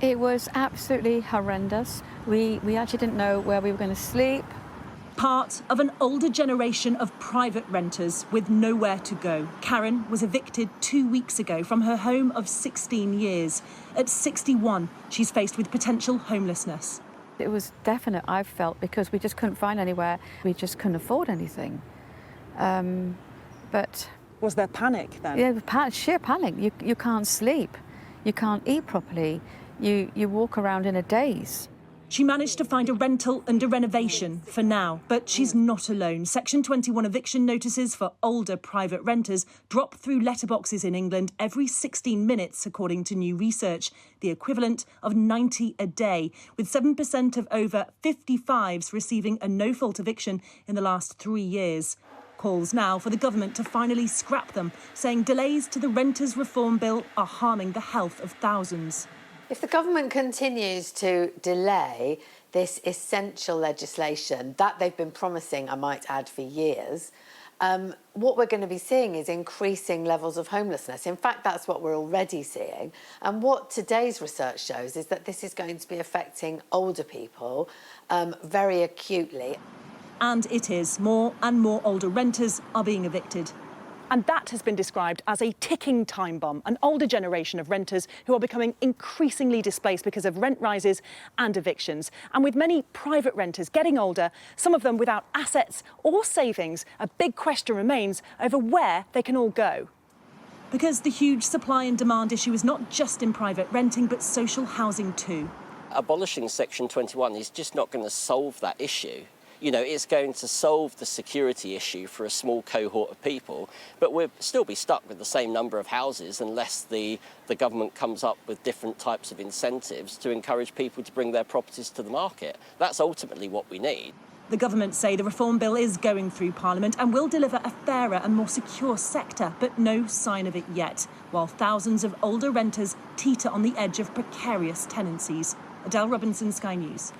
It was absolutely horrendous. We actually didn't know where we were going to sleep. Part of an older generation of private renters with nowhere to go. Karen was evicted 2 weeks ago from her home of 16 years. At 61, she's faced with potential homelessness. It was definite, I felt, because we just couldn't find anywhere. We just couldn't afford anything. But was there panic then? Yeah, sheer panic. You can't sleep. You can't eat properly. You walk around in a daze. She managed to find a rental and a renovation for now, but she's not alone. Section 21 eviction notices for older private renters drop through letterboxes in England every 16 minutes, according to new research, the equivalent of 90 a day, with 7% of over 55s receiving a no-fault eviction in the last 3 years. Calls now for the government to finally scrap them, saying delays to the Renters Reform Bill are harming the health of thousands. If the government continues to delay this essential legislation that they've been promising, I might add, for years, what we're going to be seeing is increasing levels of homelessness. In fact, that's what we're already seeing. And what today's research shows is that this is going to be affecting older people very acutely. And it is. More and more older renters are being evicted. And that has been described as a ticking time bomb, an older generation of renters who are becoming increasingly displaced because of rent rises and evictions. And with many private renters getting older, some of them without assets or savings, a big question remains over where they can all go. Because the huge supply and demand issue is not just in private renting, but social housing too. Abolishing Section 21 is just not going to solve that issue. You know, it's going to solve the security issue for a small cohort of people, but we'll still be stuck with the same number of houses unless the government comes up with different types of incentives to encourage people to bring their properties to the market. That's ultimately what we need. The government say the reform bill is going through Parliament and will deliver a fairer and more secure sector, but no sign of it yet, while thousands of older renters teeter on the edge of precarious tenancies. Adele Robinson, Sky News.